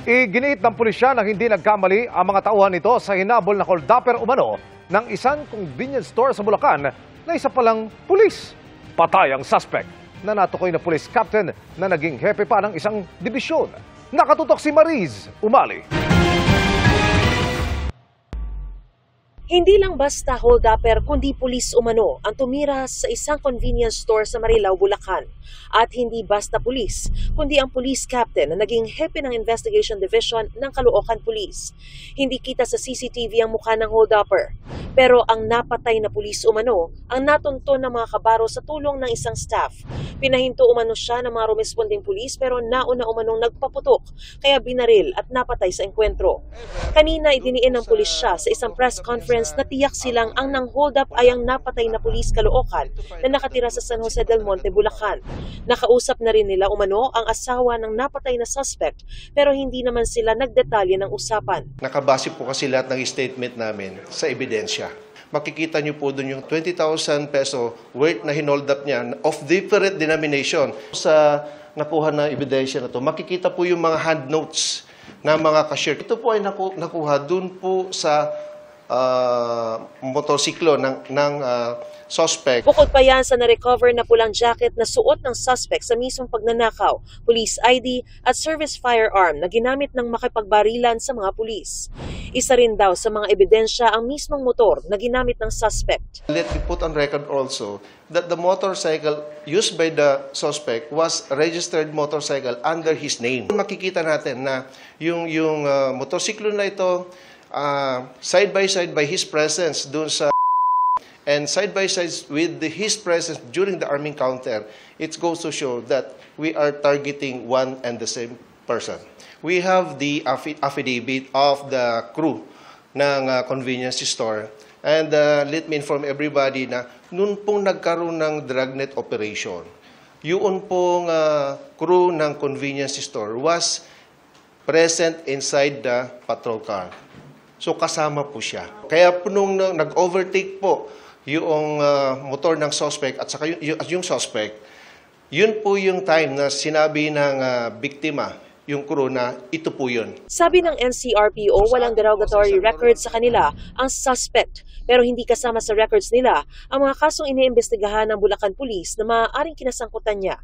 Iginiit ng pulisya na hindi nagkamali ang mga tauhan nito sa hinabol na holdupper umano ng isang convenience store sa Bulacan na isa palang pulis. Patay ang suspect na natukoy na police captain na naging hepe pa ng isang dibisyon. Nakatutok si Mariz Umali. Hindi lang basta hold-upper kundi pulis umano ang tumira sa isang convenience store sa Marilao, Bulacan. At hindi basta pulis, kundi ang police captain na naging hepe ng Investigation Division ng Caloocan Police. Hindi kita sa CCTV ang mukha ng hold-upper. Pero ang napatay na pulis umano ang natunton ng mga kabaro sa tulong ng isang staff. Pinahinto umano siya ng mga rumesponding pulis pero nauna umanong nagpaputok kaya binaril at napatay sa engkwentro. Kanina idiniin ng pulis siya sa isang press conference na tiyak silang ang nang-hold up ay ang napatay na pulis Caloocan na nakatira sa San Jose del Monte, Bulacan. Nakausap na rin nila umano ang asawa ng napatay na suspect pero hindi naman sila nagdetalye ng usapan. Nakabase po kasi lahat ng statement namin sa ebidensya. Makikita niyo po doon yung 20,000 peso worth na hinold up niya of different denomination. Sa nakuha na ebidensya na to, makikita po yung mga hand notes na mga cashier. Ito po ay nakuha doon po sa motorsiklo ng suspect. Bukod pa yan sa na-recover na pulang jacket na suot ng suspect sa mismong pagnanakaw, police ID at service firearm na ginamit ng makipagbarilan sa mga pulis. Isa rin daw sa mga ebidensya ang mismong motor na ginamit ng suspect. Let me put on record also that the motorcycle used by the suspect was a registered motorcycle under his name. Makikita natin na yung motorsiklo na ito side by his presence doon sa and side by side with his presence during the armed encounter, it goes to show that we are targeting one and the same person. We have the affidavit of the crew ng convenience store. And let me inform everybody na noon pong nagkaroon ng dragnet operation, yun pong crew ng convenience store was present inside the patrol car. So kasama po siya. Kaya po nung nag-overtake po yung motor ng suspect at saka yung suspect, yun po yung time na sinabi ng biktima, yung crew, na ito po yun. Sabi ng NCRPO, walang derogatory records sa kanila ang suspect. Pero hindi kasama sa records nila ang mga kasong iniimbestigahan ng Bulacan Police na maaaring kinasangkutan niya.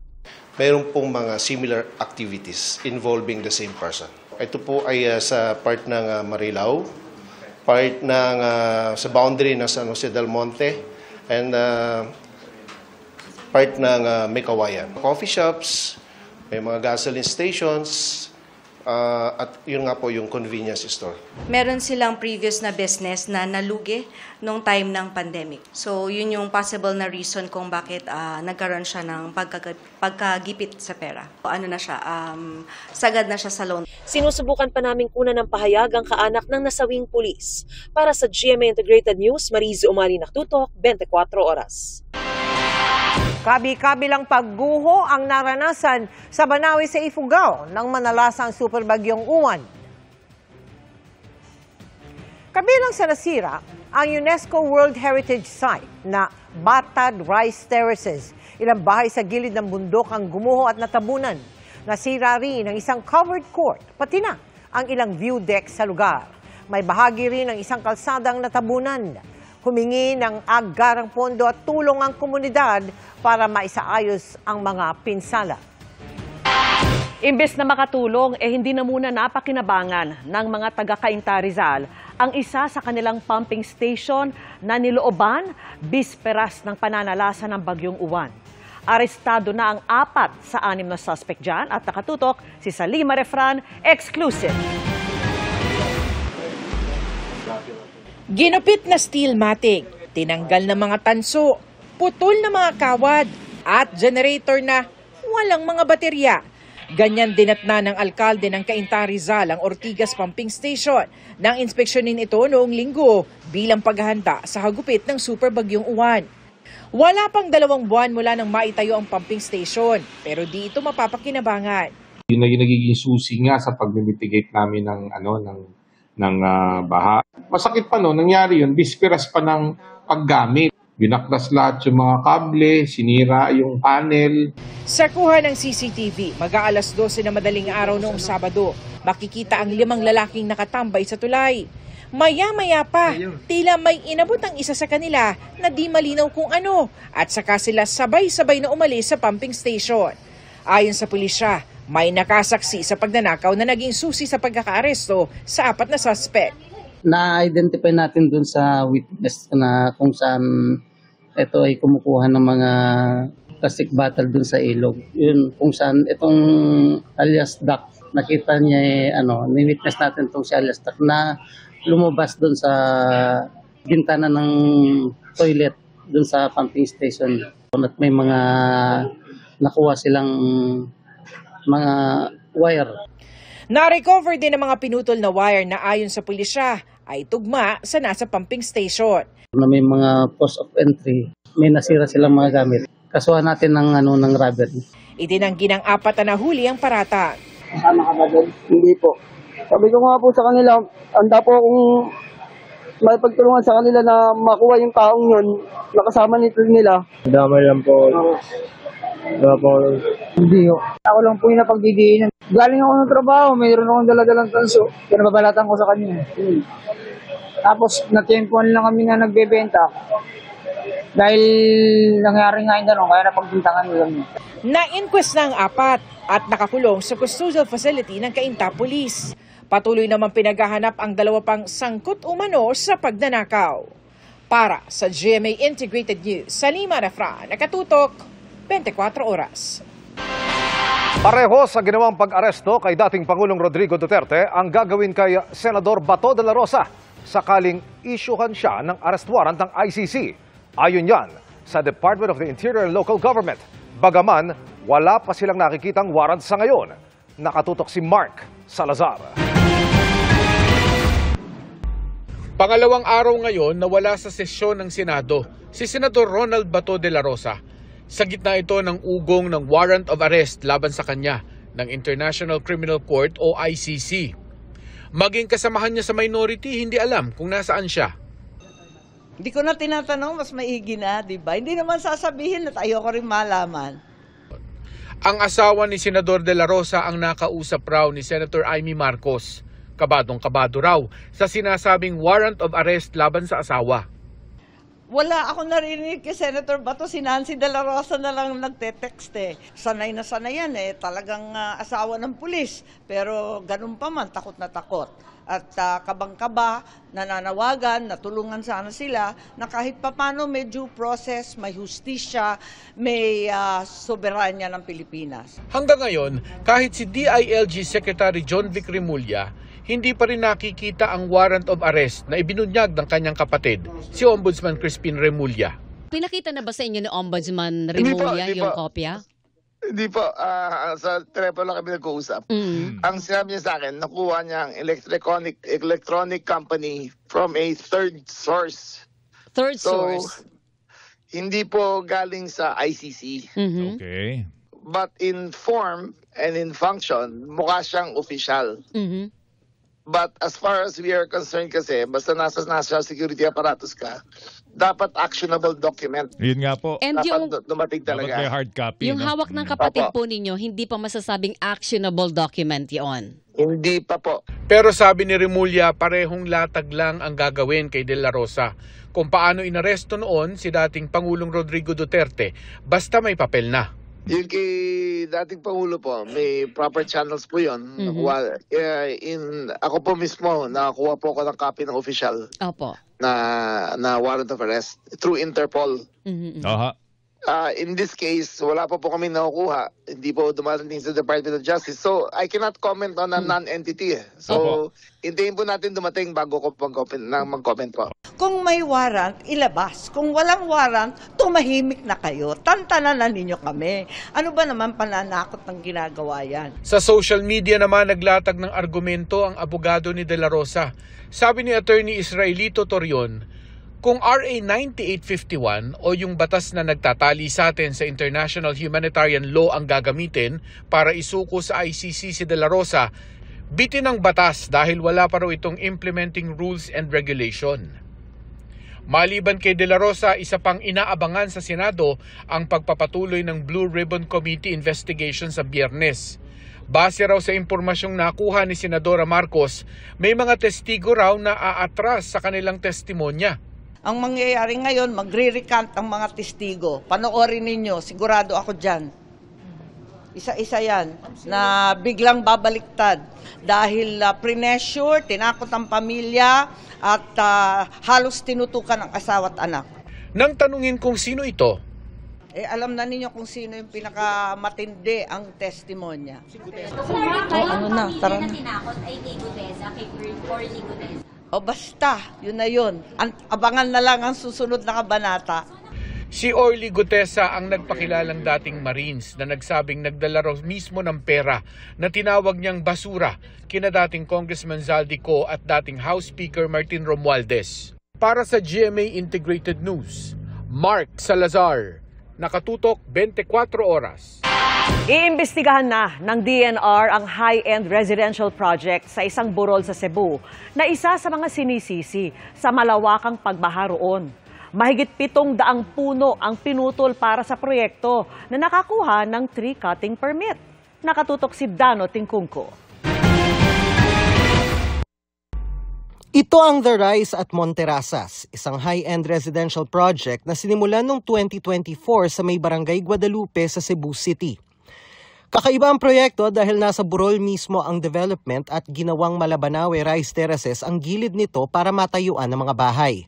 Mayroon pong mga similar activities involving the same person. Ito po ay sa part ng Marilao, part ng sa boundary ng San Jose del Monte, and part ng Mekawayan. Coffee shops, may mga gasoline stations, at yun nga po yung convenience store. Meron silang previous na business na nalugi nung time ng pandemic. So yun yung possible na reason kung bakit nagkaroon siya ng pagkagipit sa pera. Ano na siya, sagad na siya sa loan. Sinusubukan pa naming kunan ng pahayag ang kaanak ng nasawing pulis. Para sa GMA Integrated News, Mariz Umali, Naktutok, 24 Oras. Kabi-kabilang pagguho ang naranasan sa Banawi sa Ifugao ng manalasang superbagyong Uwan. Kabilang sa nasira ang UNESCO World Heritage Site na Batad Rice Terraces. Ilang bahay sa gilid ng bundok ang gumuho at natabunan. Nasira rin ang isang covered court, pati na ang ilang view deck sa lugar. May bahagi rin ng isang kalsadang natabunan. Humingi ng agarang pondo at tulong ang komunidad para maisaayos ang mga pinsala. Imbes na makatulong, hindi na muna napakinabangan ng mga taga-Cainta Rizal ang isa sa kanilang pumping station na nilooban bisperas ng pananalasa ng Bagyong Uwan. Arestado na ang 4 sa 6 na suspect dyan at nakatutok si Salima Refran, exclusive. Ginupit na steel matting, tinanggal na mga tanso, putol na mga kawad, at generator na walang mga baterya. Ganyan dinatna ng alkalde ng Cainta Rizal ang Ortigas Pumping Station nang inspeksyonin ito noong linggo bilang paghahanda sa hagupit ng superbagyong Uwan. Wala pang 2 buwan mula nang maitayo ang pumping station, pero di ito mapapakinabangan. Yun na yung nagiging susi nga sa pag-mitigate namin ng baha. Masakit pa no, nangyari yun, bisperas pa ng paggamit. Binaklas lahat yung mga kable, sinira yung panel. Sa kuha ng CCTV, mag-aalas 12 na madaling araw noong Sabado, makikita ang 5 lalaking nakatambay sa tulay. Maya-maya pa, tila may inabot ang isa sa kanila na di malinaw kung ano at saka sila sabay-sabay na umalis sa pumping station. Ayon sa pulisya, may nakasaksi sa pagnanakaw na naging susi sa pagkakaaresto sa 4 na suspect. Na-identify natin dun sa witness na kung saan ito ay kumukuha ng mga plastic bottle dun sa ilog. Yun kung saan itong alias Duck, nakita niya ni-witness natin itong si alias Duck na lumabas dun sa bintana ng toilet dun sa pumping station. At may mga nakuha silang mga wire. Na-recover din ang mga pinutol na wire na ayon sa pulisya ay tugma sa nasa pumping station. Na may mga post of entry, may nasira silang mga gamit. Kasuhan natin ng robbery. Itinanggi ng 4 na nahuli ang paratang. Kasama ka ba doon? Hindi po. Sabi ko nga po sa kanila, handa po akong may pagtulungan sa kanila na makuha yung taong yun, nakasama nila. Damay lang po. Wala po. Hindi ho. Ako lang po yung napagdidiinan. Galing ako ng trabaho, mayroon akong daladalang tanso. Kaya nababalatan ko sa kanya. Tapos natempuan lang kami na nagbebenta. Dahil nangyari nga yung gano'n, kaya napagbintangan nila. Na-inquest na ang 4 at nakakulong sa custodial facility ng Cainta Police. Patuloy naman pinaghahanap ang 2 pang sangkot umano sa pagnanakaw. Para sa GMA Integrated News, Salima Refra, nakatutok, 24 oras. Pareho sa ginawang pag-aresto kay dating Pangulong Rodrigo Duterte ang gagawin kay Senador Bato de la Rosa sakaling isyuhan siya ng arrest warrant ng ICC. Ayon yan sa Department of the Interior and Local Government. Bagaman, wala pa silang nakikitang warrant sa ngayon. Nakatutok si Mark Salazar. Pangalawang araw ngayon na wala sa sesyon ng Senado si Senador Ronald Bato de la Rosa. Sa gitna ito ng ugong ng warrant of arrest laban sa kanya ng International Criminal Court o ICC. Maging kasamahan niya sa minority, hindi alam kung nasaan siya. Hindi ko na tinatanong, mas maigi na, di ba? Hindi naman sasabihin at ayoko rin malaman. Ang asawa ni Senador de la Rosa ang nakausap raw ni Senator Amy Marcos. Kabadong-kabado raw sa sinasabing warrant of arrest laban sa asawa. Wala akong narinig kay Senator Bato, si Nancy de la Rosa na lang nagte-text eh. Sanay na sanay yan eh, talagang asawa ng pulis. Pero ganun pa man, takot na takot. At kabang-kaba, nananawagan, natulungan sana sila na kahit papano may due process, may hustisya, may soberanya ng Pilipinas. Hanggang ngayon, kahit si DILG Secretary John Vic Remulla, hindi pa rin nakikita ang warrant of arrest na ibinunyag ng kanyang kapatid, si Ombudsman Crispin Remulla. Pinakita na ba sa inyo ni Ombudsman Remulla yung kopya? Hindi po. Sa telepono lang kami nag-uusap. Ang sinabi niya sa akin, nakuha niya ang electronic company from a third source. Third source? Hindi po galing sa ICC. Okay. But in form and in function, mukha siyang official. But as far as we are concerned kasi, basta nasa national security apparatus ka, dapat actionable document. Yun nga po. And dapat dumating talaga. Dapat may hard copy. Yung no? hawak ng kapatid po ninyo, hindi pa masasabing actionable document yon. Hindi pa po. Pero sabi ni Remulla, parehong latag lang ang gagawin kay De La Rosa. Kung paano inaresto noon si dating Pangulong Rodrigo Duterte, basta may papel na. Yung kay dating Pangulo po, may proper channels po yun. Ako po mismo, nakakuha po ako ng copy ng official. Opo. Na warrant of arrest through Interpol. Aha. In this case, wala po kami nakukuha. Hindi po dumarating sa Department of Justice. So, I cannot comment on a non-entity. So, hintayin po natin dumating bago ko mag-comment po. Kung may warrant, ilabas. Kung walang warrant, tumahimik na kayo. Tantanan na ninyo kami. Ano ba naman pananakot ng ginagawa yan? Sa social media naman naglatag ng argumento ang abogado ni De La Rosa. Sabi ni Attorney Israelito Torion, kung RA 9851 o yung batas na nagtatali sa atin sa international humanitarian law ang gagamitin para isuko sa ICC si De La Rosa, bitin ang batas dahil wala pa raw itong implementing rules and regulation. Maliban kay De La Rosa, isa pang inaabangan sa Senado ang pagpapatuloy ng Blue Ribbon Committee investigation sa Biyernes. Base raw sa impormasyong nakuha ni Senadora Marcos, may mga testigo raw na aatras sa kanilang testimonya. Ang mangyayari ngayon, magre-recant ang mga testigo. Panoorin ninyo, sigurado ako dyan. Isa-isa yan na biglang babaliktad dahil pre-measure, tinakot ang pamilya at halos tinutukan ang asawa at anak. Nang tanungin kung sino ito, alam na ninyo kung sino yung pinakamatindi ang testimonya. Tara na. Tinakot ay kay Gutesa, kay Orly Gutesa. O basta, yun na yun. Abangan na lang ang susunod na kabanata. si Orly Gutesa ang nagpakilalang dating Marines na nagsabing nagdala raw mismo ng pera na tinawag niyang basura kina dating Congressman Zaldico at dating House Speaker Martin Romualdez. Para sa GMA Integrated News, Mark Salazar, nakatutok 24 oras. Iimbestigahan na ng DNR ang high-end residential project sa isang burol sa Cebu na isa sa mga sinisisi sa malawakang pagbaha roon. Mahigit 700 puno ang pinutol para sa proyekto na nakakuha ng tree cutting permit. Nakatutok si Dano Tingkungko. Ito ang The Rise at Monterasas, isang high-end residential project na sinimulan noong 2024 sa may barangay Guadalupe sa Cebu City. Kakaiba ang proyekto dahil nasa burol mismo ang development at ginawang Malabanawe rice terraces ang gilid nito para matayuan ng mga bahay.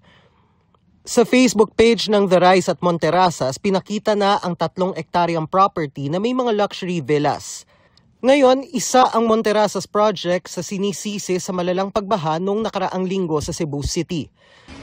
Sa Facebook page ng The Rise at Monterasas, pinakita na ang 3 hektaryang property na may mga luxury villas. Ngayon, isa ang Monterasas project sa sinisisi sa malalang pagbaha noong nakaraang linggo sa Cebu City.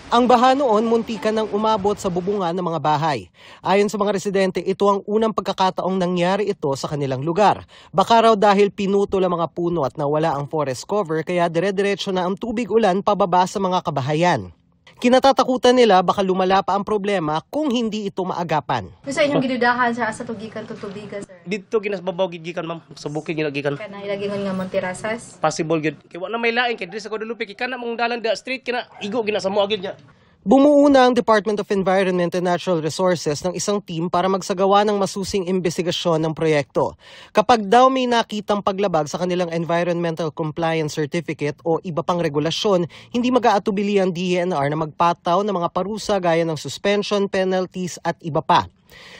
Ang baha noon muntikan nang umabot sa bubungan ng mga bahay. Ayon sa mga residente, ito ang unang pagkakataong nangyari ito sa kanilang lugar. Baka raw dahil pinutol ang mga puno at nawala ang forest cover kaya dire-diretso na ang tubig ulan pababa sa mga kabahayan. Kinatatakutan nila baka lumala pa ang problema kung hindi ito maagapan. Sa inyong gidudahan sa tugikan to tubigan, sir? Dito ginasbabaw gigikan, ma'am. Sa bukid ginagikan. Kana ilagingon nga Monterasas? Possible gid. Kay wa na may lain kay diri sa Guadalupe kay kana mong dalan da street kina igo gina sa mo agid niya. Bumuo na ang Department of Environment and Natural Resources ng isang team para magsagawa ng masusing investigasyon ng proyekto. Kapag daw may nakitang paglabag sa kanilang Environmental Compliance Certificate o iba pang regulasyon, hindi mag-aatubili ang DENR na magpataw ng mga parusa gaya ng suspension, penalties at iba pa.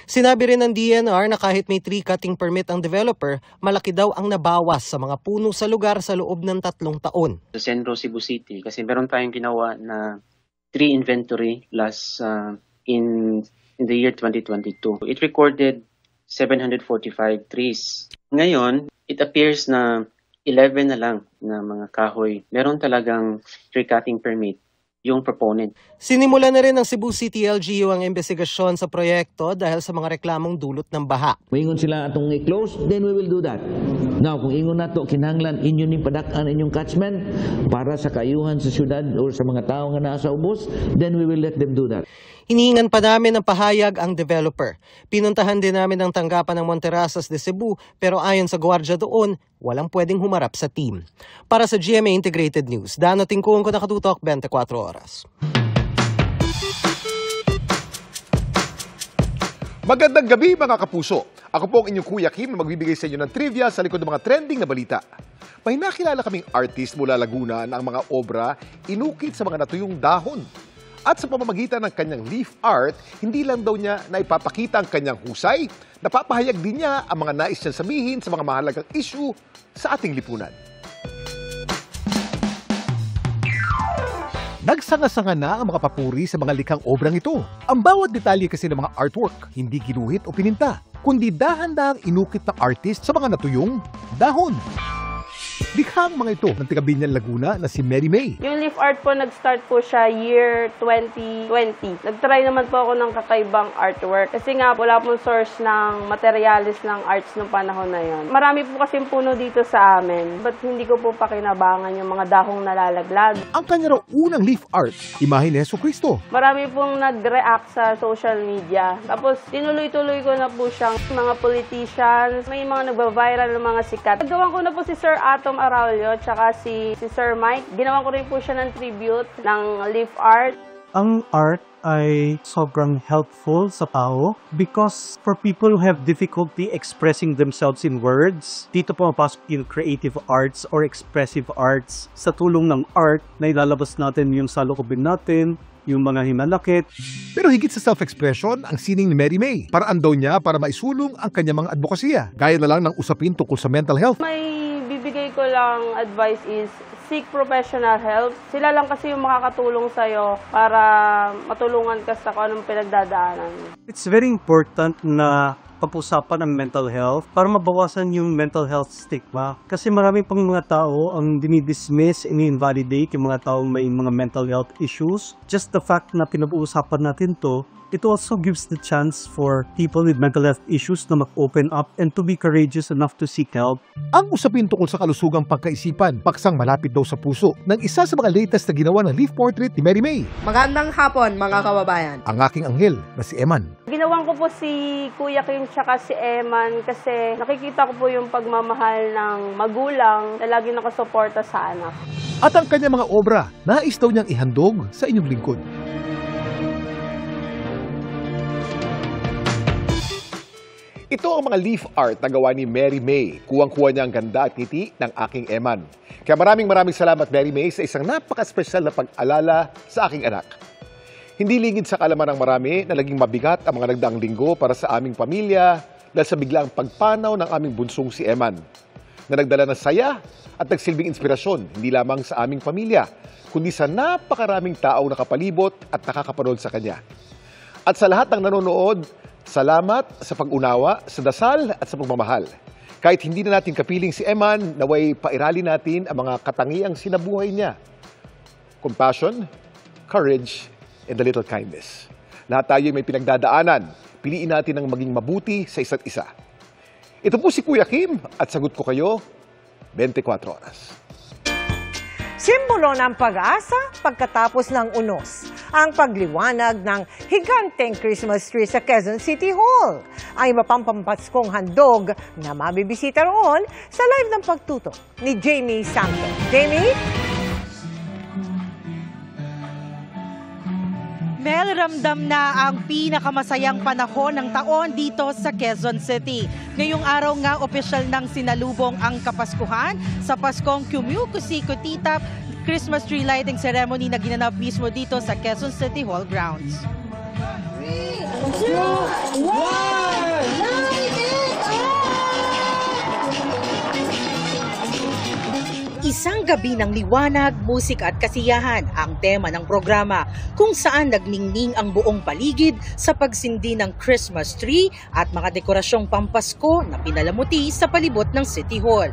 Sinabi rin ng DENR na kahit may tree cutting permit ang developer, malaki daw ang nabawas sa mga puno sa lugar sa loob ng 3 taon. Sa Centro Cebu City, kasi meron tayong ginawa na tree inventory last in the year 2022. It recorded 745 trees. Ngayon, it appears na 11 na lang na mga kahoy. Meron talagang tree cutting permit yung proponent. Sinimula na rin ng Cebu City LGU ang investigasyon sa proyekto dahil sa mga reklamong dulot ng baha. Kung ingon sila atong i-close, then we will do that. Now, kung ingon nato kinahanglan inyo ni padakan inyong catchment para sa kaayuhan sa syudad o sa mga tao nga nasa ubos, then we will let them do that. Hinihingan pa namin ng pahayag ang developer. Pinuntahan din namin ang tanggapan ng Monterasas de Cebu pero ayon sa gwardiya doon, walang pwedeng humarap sa team. Para sa GMA Integrated News, Dano Tingkungko, nakatutok 24 oras. Magandang gabi mga kapuso. Ako po ang inyong Kuya Kim na magbibigay sa inyo ng trivia sa likod ng mga trending na balita. May nakilala kaming artist mula Laguna na ang mga obra inukit sa mga natuyong dahon. At sa pamamagitan ng kanyang leaf art, hindi lang daw niya naipapakita ang kanyang husay, napapahayag din niya ang mga nais niyang sabihin sa mga mahalagang issue sa ating lipunan. Nagsanga-sanga na ang mga papuri sa mga likhang obrang ito. Ang bawat detalye kasi ng mga artwork, hindi ginuhit o pininta, kundi dahan-dahang inukit ng artist sa mga natuyong dahon. Likhang mga ito ng taga-Binyan, Laguna na si Mary May. Yung leaf art po, nag-start po siya year 2020. Nag-try naman po ako ng kakaibang artwork. Kasi nga, wala pong source ng materialis ng arts nung panahon na yon. Marami po kasing puno dito sa amin. But hindi ko po pakinabangan yung mga dahong nalalaglag. Ang kanya raw unang leaf art, imahe ni Jesucristo. Marami pong nag-react sa social media. Tapos, tinuloy-tuloy ko na po siyang mga politicians. May mga nagba-viral ng mga sikat. Nagawan ko na po si Sir Atom Araulio, tsaka si Sir Mike. Ginawan ko rin po siya ng tribute ng leaf art. Ang art ay sobrang helpful sa tao because for people who have difficulty expressing themselves in words, dito pumapasok yung creative arts or expressive arts. Sa tulong ng art, na ilalabas natin yung saloobin natin, yung mga hinanakit. Pero higit sa self-expression, ang sining ni Mary May. Paraan daw niya para maisulong ang kanyang mga advokasya. Gaya na lang ng usapin tungkol sa mental health. May bibigay ko lang advice is seek professional help. Sila lang kasi yung makakatulong sa'yo para matulungan ka sa kung anong pinagdadaanan. It's very important na pag-usapan ang mental health para mabawasan yung mental health stigma. Kasi marami pang mga tao ang dinidismiss, ini-invalidate yung mga tao may mga mental health issues. Just the fact na pinag-uusapan natin to, it also gives the chance for people with mental health issues na mag-open up and to be courageous enough to seek help. Ang usapin tungkol sa kalusugang pagkaisipan, paksang malapit daw sa puso, ng isa sa mga latest na ginawa ng Leaf Portrait ni Mary May. Magandang hapon, mga kababayan. Ang aking anghel na si Eman. Ginawan ko po si Kuya Kim tsaka si Eman kasi nakikita ko po yung pagmamahal ng magulang na lagi nakasuporta sa anak. At ang kanyang mga obra, nais daw niyang ihandog sa inyong lingkod. Ito ang mga leaf art na gawa ni Mary May. Kuwang-kuha niya ang ganda at ngiti ng aking Eman. Kaya maraming salamat Mary May sa isang napaka-espesyal na pag-alala sa aking anak. Hindi lingid sa kalaman ng marami na naging mabigat ang mga nagdaang linggo para sa aming pamilya dahil sa biglaang pagpanaw ng aming bunsong si Eman, na nagdala ng saya at nagsilbing inspirasyon hindi lamang sa aming pamilya, kundi sa napakaraming taong nakapalibot at nakakapanood sa kanya. At sa lahat ng nanonood, salamat sa pag-unawa, sa dasal at sa pagmamahal. Kahit hindi na natin kapiling si Eman, naway pairali natin ang mga katangiang sinabuhay niya. Compassion, courage, and a little kindness. Lahat tayo may pinagdadaanan. Piliin natin ang maging mabuti sa isa't isa. Ito po si Kuya Kim at sagot ko kayo 24 oras. Simbolo ng pag-asa pagkatapos ng unos, ang pagliwanag ng higanteng Christmas tree sa Quezon City Hall. Ang iba pang pampaskong handog na mabibisita roon sa live ng pagtutok ni Jamie Santos. Jamie? Mel, ramdam na ang pinakamasayang panahon ng taon dito sa Quezon City. Ngayong araw nga opisyal nang sinalubong ang Kapaskuhan sa Paskong Kumukusiko-Titap Christmas tree lighting ceremony na ginanap mismo dito sa Quezon City Hall grounds. 3, 2, 1, light it up! Isang gabi ng liwanag, musika at kasiyahan ang tema ng programa kung saan nagningning ang buong paligid sa pagsindi ng Christmas tree at mga dekorasyong pampasko na pinalamuti sa palibot ng City Hall.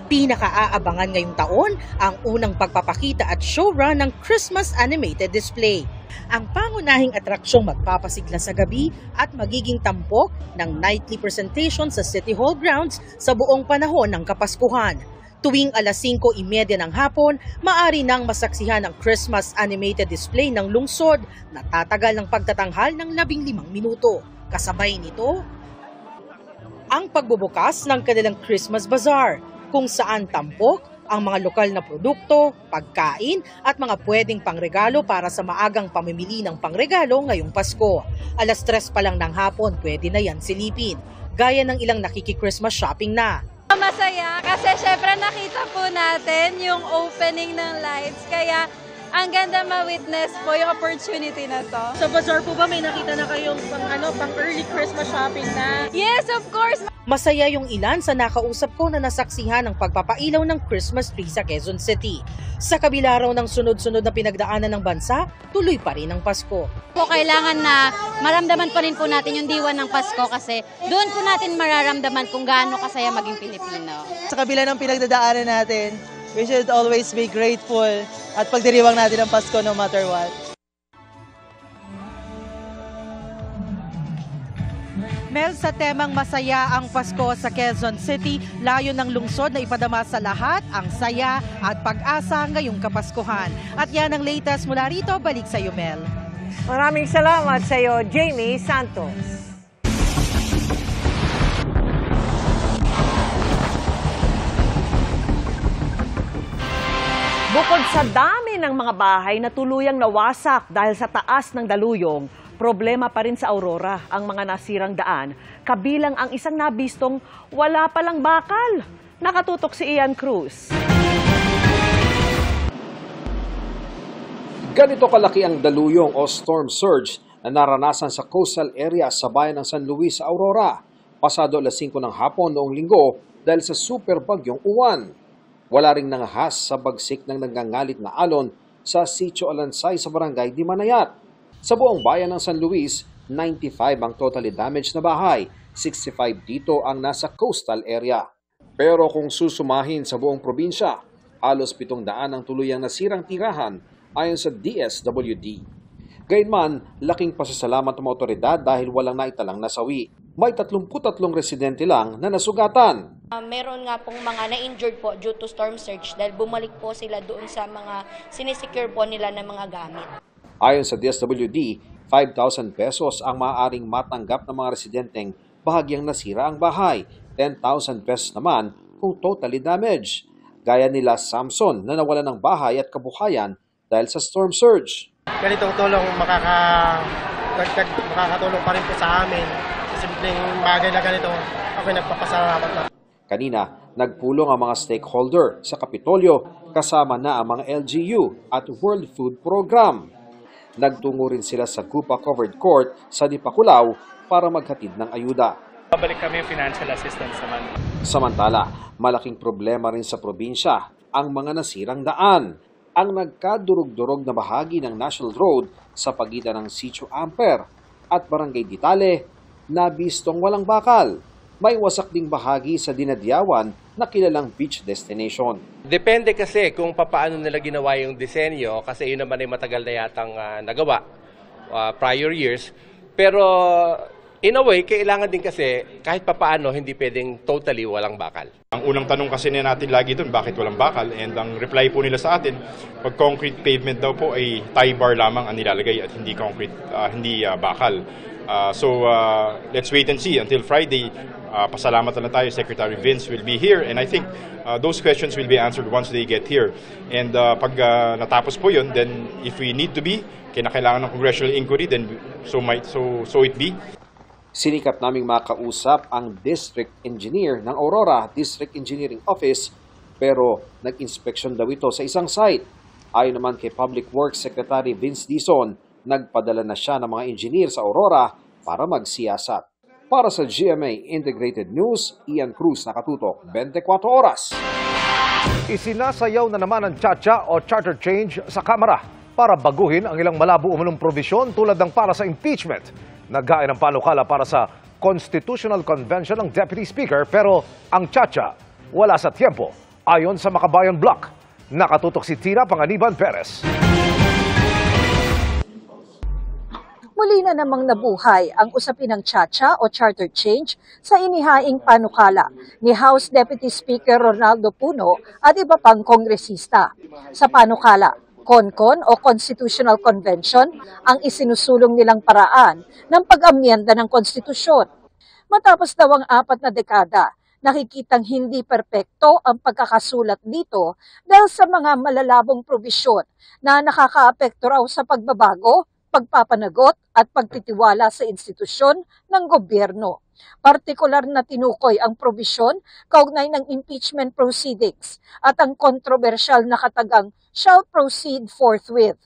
Pinaka-aabangan ngayong taon ang unang pagpapakita at showrun ng Christmas animated display. Ang pangunahing atraksyong magpapasigla sa gabi at magiging tampok ng nightly presentation sa City Hall grounds sa buong panahon ng Kapaskuhan. Tuwing alas 5:30 ng hapon, maaari nang masaksihan ang Christmas animated display ng lungsod na tatagal ng pagtatanghal ng 15 minuto. Kasabay nito, ang pagbubukas ng kanilang Christmas Bazaar, kung saan tampok ang mga lokal na produkto, pagkain at mga pwedeng pangregalo para sa maagang pamimili ng pangregalo ngayong Pasko. Alas 3 pa lang ng hapon, pwede na yan silipin, gaya ng ilang nakiki-Christmas shopping na. Masaya kasi syempre nakita po natin yung opening ng lights, kaya ang ganda ma-witness po yung opportunity na to. Sa bazaar po ba may nakita na kayong pang early Christmas shopping na? Yes, of course! Masaya yung ilan sa nakausap ko na nasaksihan ng pagpapailaw ng Christmas tree sa Quezon City. Sa kabila raw ng sunod-sunod na pinagdaanan ng bansa, tuloy pa rin ang Pasko. Kailangan na maramdaman pa rin po natin yung diwa ng Pasko kasi doon po natin mararamdaman kung gaano kasaya maging Pilipino. Sa kabila ng pinagdadaanan natin, we should always be grateful at pagdiriwang natin ang Pasko no matter what. Mel, sa temang masaya ang Pasko sa Quezon City, layo ng lungsod na ipadama sa lahat ang saya at pag-asa ngayong Kapaskuhan. At yan ang latest mula rito, balik sa iyo, Mel. Maraming salamat sa iyo, Jamie Santos. Bukod sa dami Gaya ng mga bahay na tuluyang nawasak dahil sa taas ng daluyong, problema pa rin sa Aurora ang mga nasirang daan, kabilang ang isang nabistong wala palang bakal. Nakatutok si Ian Cruz. Ganito kalaki ang daluyong o storm surge na naranasan sa coastal area sa bayan ng San Luis, Aurora. Pasado alas 5 ng hapon noong linggo dahil sa super bagyong Uwan. Wala ring nangahas sa bagsik ng nagngangalit na alon sa Sitio Alansay sa barangay Dimanayat. Sa buong bayan ng San Luis, 95 ang totally damaged na bahay, 65 dito ang nasa coastal area. Pero kung susumahin sa buong probinsya, halos 700 ang tuluyang nasirang tirahan ayon sa DSWD. Gayunman, laking pasasalamat ng mga otoridad dahil walang naitalang nasawi. May 33 residente lang na nasugatan. Meron nga pong mga na-injured po due to storm surge dahil bumalik po sila doon sa mga sinisecure po nila ng mga gamit. Ayon sa DSWD, 5,000 pesos ang maaaring matanggap ng mga residenteng bahagyang nasira ang bahay, 10,000 pesos naman kung totally damaged. Gaya nila Samson na nawala ng bahay at kabuhayan dahil sa storm surge. Ganitong tulong makakatulong pa rin po sa amin. Simpleng bagay na ganito, ako nagpapasalamat na. Kanina, nagpulong ang mga stakeholder sa Kapitolyo kasama na ang mga LGU at World Food Program. Nagtungo rin sila sa Gupa Covered Court sa Dipakulaw para maghatid ng ayuda. Babalik kami yung financial assistance naman. Samantala, malaking problema rin sa probinsya ang mga nasirang daan. Ang nagkadurog-durog na bahagi ng National Road sa pagitan ng Sitio Amper at Barangay Ditale, nabistong walang bakal. May wasak ding bahagi sa Dinadyawan na kilalang beach destination. Depende kasi kung paano nila ginawa yung disenyo kasi yun naman ay matagal na yatang nagawa prior years. Pero in a way, kailangan din kasi kahit papaano hindi pwedeng totally walang bakal. Ang unang tanong kasi natin lagi doon, bakit walang bakal? And ang reply po nila sa atin, pag concrete pavement daw po ay tie bar lamang ang nilalagay at hindi concrete, hindi bakal. So let's wait and see until Friday. Pasalamat na tayo, Secretary Vince will be here and I think those questions will be answered once they get here. And pag natapos po yun, then if we need to be, kinakailangan ng congressional inquiry, then so it be. Sinikap naming makausap ang District Engineer ng Aurora District Engineering Office pero nag-inspection daw ito sa isang site. Ayon naman kay Public Works Secretary Vince Dizon, nagpadala na siya ng mga engineer sa Aurora para magsiyasat. Para sa GMA Integrated News, Ian Cruz, nakatutok 24 oras. Isinasayaw na naman ang Chacha o charter change sa Kamara para baguhin ang ilang malabo umunong provisyon tulad ng para sa impeachment. Naghain ng panukala para sa Constitutional Convention ng Deputy Speaker pero ang Chacha wala sa tiempo ayon sa Makabayan Block. Nakatutok si Tina Panganiban Perez. Muli na namang nabuhay ang usapin ng Chacha o charter change sa inihaing panukala ni House Deputy Speaker Ronaldo Puno at iba pang kongresista. Sa panukala, CONCON o Constitutional Convention ang isinusulong nilang paraan ng pag-amyenda ng konstitusyon. Matapos daw ang 4 na dekada, nakikitang hindi perpekto ang pagkakasulat dito dahil sa mga malalabong probisyon na nakakaapekto raw sa pagbabago, pagpapanagot at pagtitiwala sa institusyon ng gobyerno. Partikular na tinukoy ang probisyon kaugnay ng impeachment proceedings at ang kontrobersyal na katagang shall proceed forthwith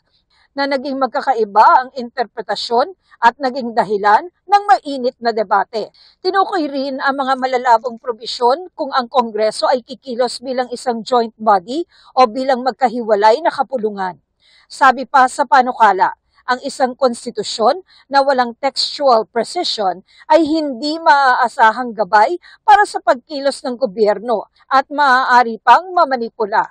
na naging magkakaiba ang interpretasyon at naging dahilan ng mainit na debate. Tinukoy rin ang mga malalabong probisyon kung ang Kongreso ay kikilos bilang isang joint body o bilang magkahiwalay na kapulungan. Sabi pa sa panukala, ang isang konstitusyon na walang textual precision ay hindi maaasahang gabay para sa pagkilos ng gobyerno at maaari pang mamanipula.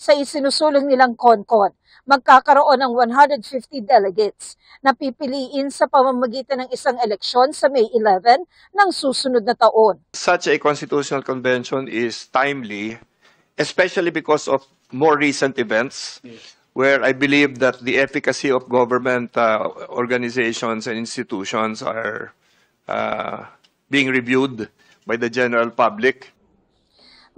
Sa isinusulong nilang CONCON, magkakaroon ng 150 delegates na pipiliin sa pamamagitan ng isang eleksyon sa May 11 ng susunod na taon. Such a constitutional convention is timely, especially because of more recent events. Yes. Where I believe that the efficacy of government organizations and institutions are being reviewed by the general public.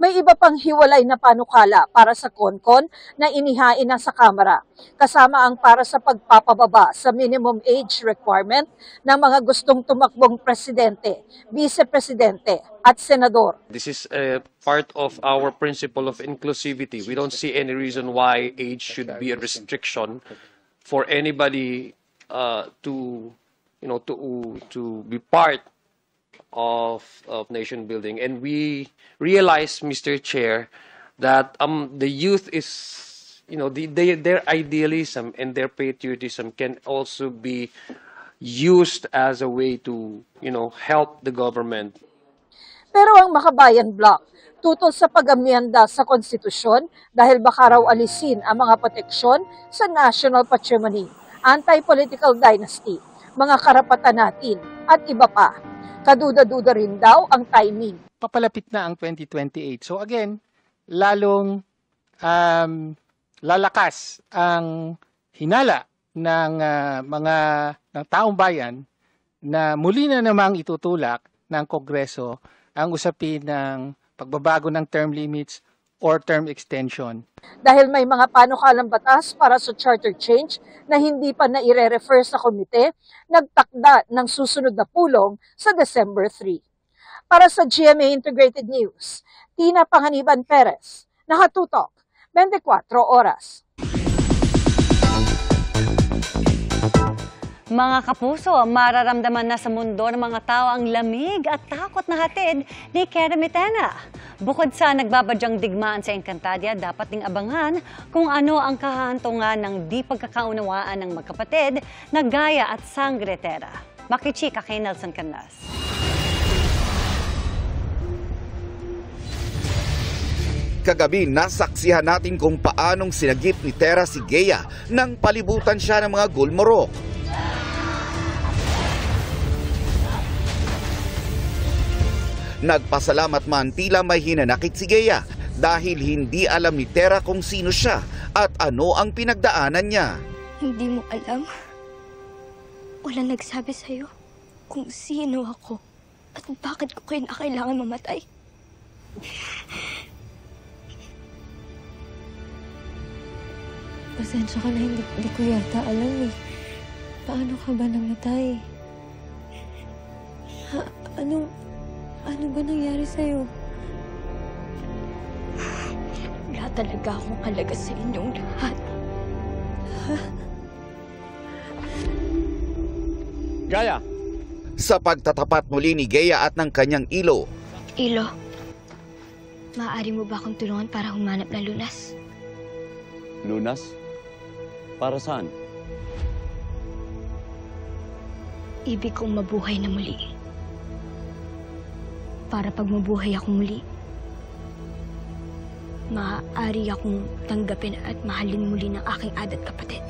May iba pang hiwalay na panukala para sa CONCON na inihain na sa Kamara, kasama ang para sa pagpapababa sa minimum age requirement ng mga gustong tumakbong presidente, vice-presidente at senador. This is a part of our principle of inclusivity. We don't see any reason why age should be a restriction for anybody to be part of nation building. And we realize, Mr. Chair, that the youth is, their idealism and their patriotism can also be used as a way to, help the government. Pero ang Makabayan Bloc, tutol sa pag-amyenda sa konstitusyon dahil baka raw alisin ang mga proteksyon sa national patrimony, anti-political dynasty, mga karapatan natin at iba pa. Kaduda-duda rin daw ang timing. Papalapit na ang 2028. So again, lalong lalakas ang hinala ng ng taong bayan na muli na namang itutulak ng Kongreso ang usapin ng pagbabago ng term limits or term extension. Dahil may mga panukalang batas para sa charter change na hindi pa naire-refer sa komite, nagtakda ng susunod na pulong sa December 3. Para sa GMA Integrated News, Tina Panganiban Perez, nakatutok, 24 oras. Mga kapuso, mararamdaman na sa mundo ng mga tao ang lamig at takot na hatid ni Kera Mitena. Bukod sa nagbabadyang digmaan sa Encantadia, dapat ding abangan kung ano ang kahantungan ng di pagkakaunawaan ng magkapatid na Gaya at Sangretera. Makichika kay Nelson Canas. Kagabi, nasaksihan natin kung paanong sinagip ni Tera si Gaya nang palibutan siya ng mga gulmorok. Nagpasalamat man tila may hinanakit si Gaya dahil hindi alam ni Tera kung sino siya at ano ang pinagdaanan niya. Hindi mo alam. Walang nagsabi sa'yo kung sino ako at bakit ko kailangan mamatay. Pasensya ka na, hindi ko yata alam eh. Paano ka ba namatay? Ano ba nangyari sa'yo? Wala talaga akong halaga sa inyong lahat. Gaya! Sa pagtatapat muli ni Gaya at ng kanyang ilo. Ilo, maaari mo ba akong tulungan para humanap ng lunas? Lunas? Para saan? Ibig kong mabuhay na muli. Para pag mabuhay ako muli, maaari akong tanggapin at mahalin muli ng aking adat kapatid.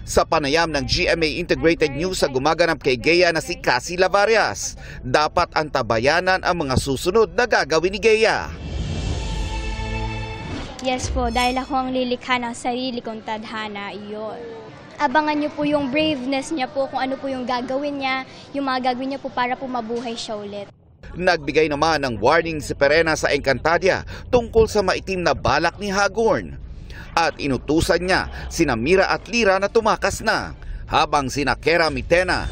Sa panayam ng GMA Integrated News sa gumaganap kay Gaya na si Cassie Lavarias, dapat antabayanan ang mga susunod na gagawin ni Gaya. Yes po, dahil ako ang lilikha ng sarili kong tadhana, iyon. Abangan niyo po yung braveness niya po, kung ano po yung gagawin niya, yung mga gagawin niya po para po mabuhay siya ulit. Nagbigay naman ng warning si Perena sa Encantadia tungkol sa maitim na balak ni Hagorn. At inutusan niya sina Mira at Lira na tumakas na, habang sina Kera Mitena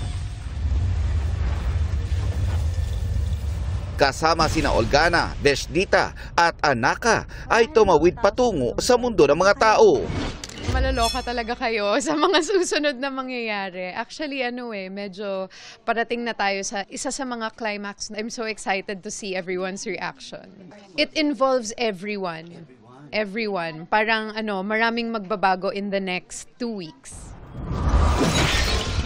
kasama sina Olgana, Deshdita at Anaka ay tumawid patungo sa mundo ng mga tao. Malaloka talaga kayo sa mga susunod na mangyayari. Actually, medyo parating na tayo sa isa sa mga climax. I'm so excited to see everyone's reaction. It involves everyone. Everyone. Parang maraming magbabago in the next 2 weeks.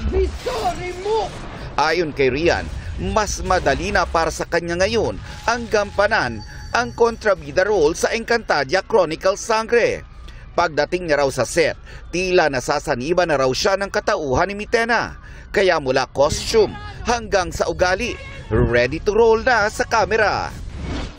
Victory mo! Ayon kay Rian, mas madali na para sa kanya ngayon ang gampanan ang kontrabida role sa Encantadia Chronicles Sangre. Pagdating niya raw sa set, tila nasasaniban na raw siya ng katauhan ni Mitena. Kaya mula costume hanggang sa ugali, ready to roll na sa camera.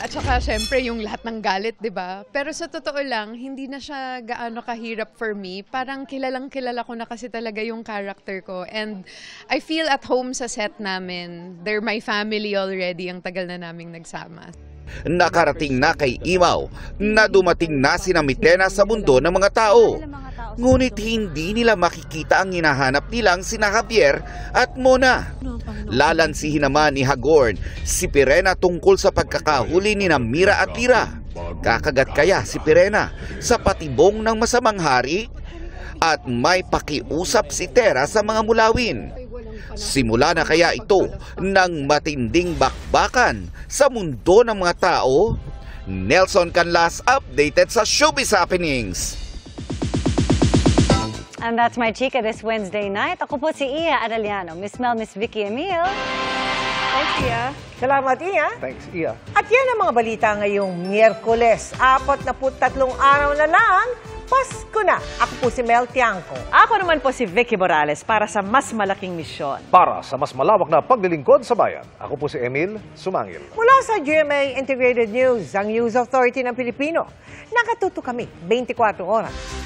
At saka syempre yung lahat ng galit, 'di ba? Pero sa totoo lang, hindi na siya gaano kahirap for me. Parang kilala ko na kasi talaga yung character ko. And I feel at home sa set namin. They're my family already, ang tagal na naming nagsama. Nakarating na kay Imaw na dumating na sina Mitena sa mundo ng mga tao. Ngunit hindi nila makikita ang hinahanap nilang sina Javier at Mona. Lalansihin naman ni Hagorn si Pirena tungkol sa pagkakahuli ni Mira at Lira. Kakagat kaya si Pirena sa patibong ng masamang hari? At may pakiusap si Tera sa mga mulawin. Simula na kaya ito ng matinding bakbakan sa mundo ng mga tao? Nelson Canlas updated sa Showbiz Happenings. And that's my chika this Wednesday night. Ako po si Iya Arellano, Miss Mel, Miss Vicky Emil. Thanks, Iya. Salamat, Iya. Thanks, Iya. At yan ang mga balita ngayong Miyerkules. 43 araw na lang, Pasko na. Ako po si Mel Tiangco. Ako naman po si Vicky Morales para sa mas malaking misyon. Para sa mas malawak na paglilingkod sa bayan, ako po si Emil Sumangil. Mula sa GMA Integrated News, ang News Authority ng Pilipino. Nakatuto kami 24 oras.